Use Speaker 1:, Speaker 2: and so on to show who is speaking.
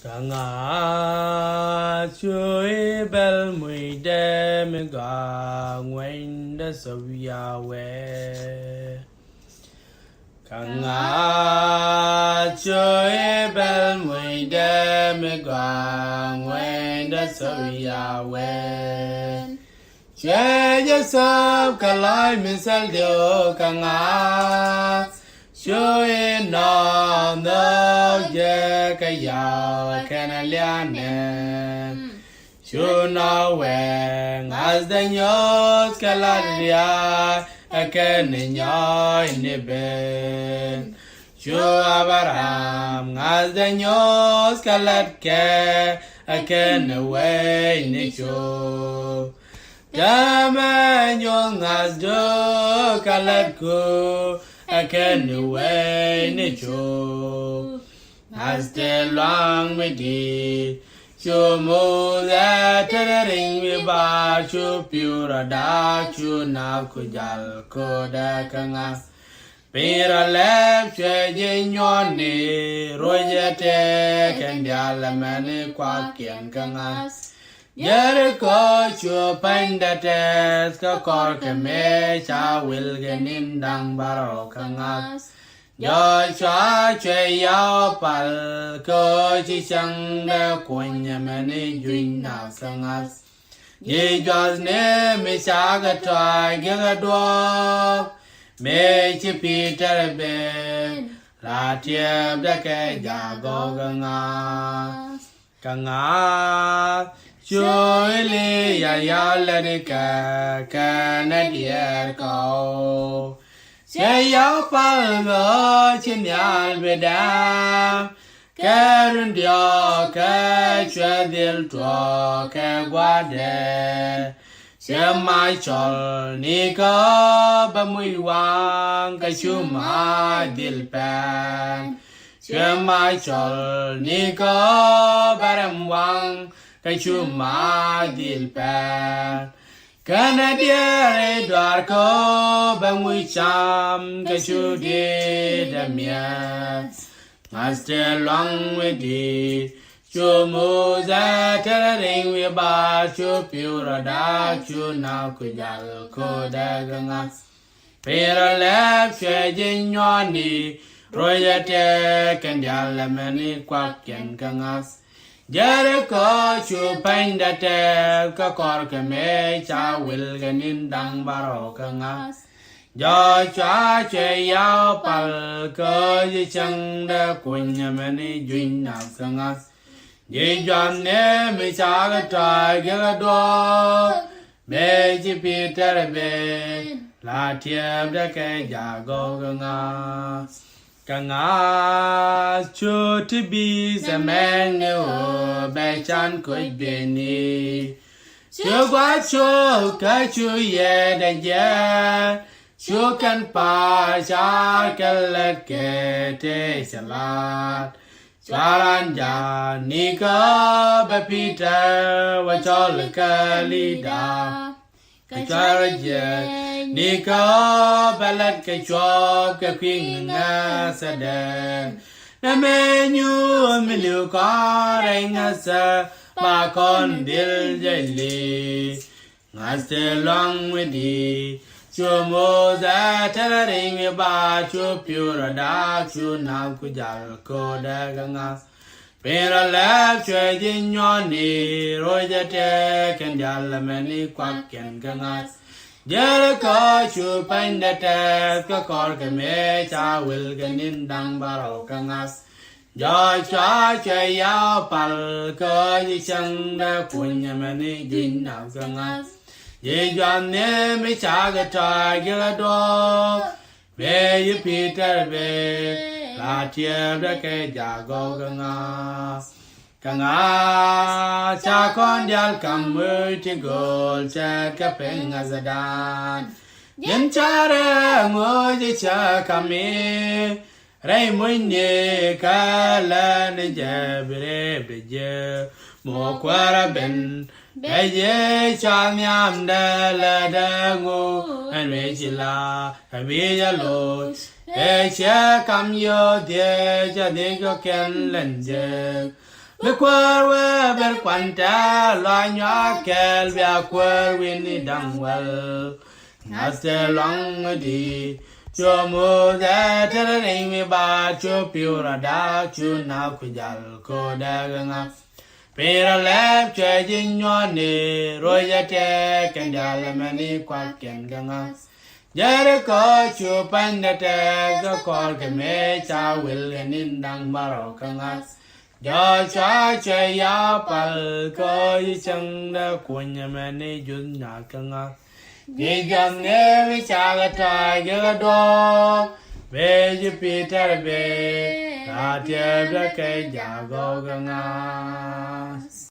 Speaker 1: Kanga chui bel mui de me ga ngwen de so ya we. Kanga chui bel mui de me ga ngwen de so ya we. Che je sab kalai misal dio kanga. Chui no no je ka ya kanaliane. Chui no we as the nyos kaladia aken nyoy ni ben. Chui abaram as the nyos kalatke aken we ni chui. Dama nyong as do kalatku. I can away nature as the long me did. You move that ring me bar, you pure dark, you now could yell, coda cangas. Pira left, changing your knee, Roger take and yalamani quack and cangas. Jericho, you find the test, a cork and mesh, I will get in down barokangas. Joshua, Chay Yao Pal, Koji Chang, the Quenya many doing now sangas. Ye just name is Agatha, give a dog, make you Peter Ben, Latia, the Kaja, Goganga, Kanga. Surely ya let it Canadian go. Say your father, Chinyal Beda, Karen Dio, Catchadil Talk, Guade. Say my chol, Nico, Bamuiwang, Kashuma, Dilpan. Say my chol, Nico, Baramwang. Cái chú ma điên bè Canadian đoạt có bằng mũi chăm cái chú đi đam mê Master long với đi chú mua ra thế đình với ba chú piu ra đá chú nào cứ giả cô đã găng Pera lép chơi dính nhon đi rồi ra thế cần giả là mình quạt kiện găng Jericho, you find that a cork me, cha will get in down barokangas. Joshua, Chay Yao Pal, Koji Chang, the Quenya many doing now sangas. Ye John name is Agatha, Gilado, Beji Peter Ben, Latia, the Kaja Gogangas. Kanga cho to be the man no bechan could be ni. So what so catch you yet and yet. So can pass our let get a salad. Saranja Nika Peter was all the Kalida. Kacharaja Nika Balat Kachop Kaping Nasadan The menu Milu Karangasa Bakon Dil Jelly Master long with thee Chumo that telling about you pure dark you now kujal kodagangas Pera left changing your knee, Roger take and yalamani quack and gangas. Jericho, you find the test, a cork and match, I will get in down barokangas. Joshua, Chay Yao Pal, Koji Chang, the Quenya many doing now gangas. Ye John name is Agatha, Gilado, Bay Peter Bay. Latia the Kaja Goganga Kanga Chakon Yal come to gold, Chad Capeng as a dan. Yen Chara Moji Chakame Raymundi Kalan Jabre Beje Moquara Ben Beye Chanyam de la Dango and Regila Avilla Lord. Eche kam yo de ja de go ken lende The quer ber quanta loa nhỏ kel bia quer win dang well. As the long di cho mo da tera mi ba cho pura da chu na kujal ko da nga. Pera lep che jin nyone roya te kendala mani kwa ken nga. Jericho chu panda te ga kor ke me cha will in dang maro nga. Do cha che ya pal ko yi chang da kunya mani jun na nga. Ye jam ne vi cha ga ta ga do ve ji Peter be ta te ga ke ja go nga.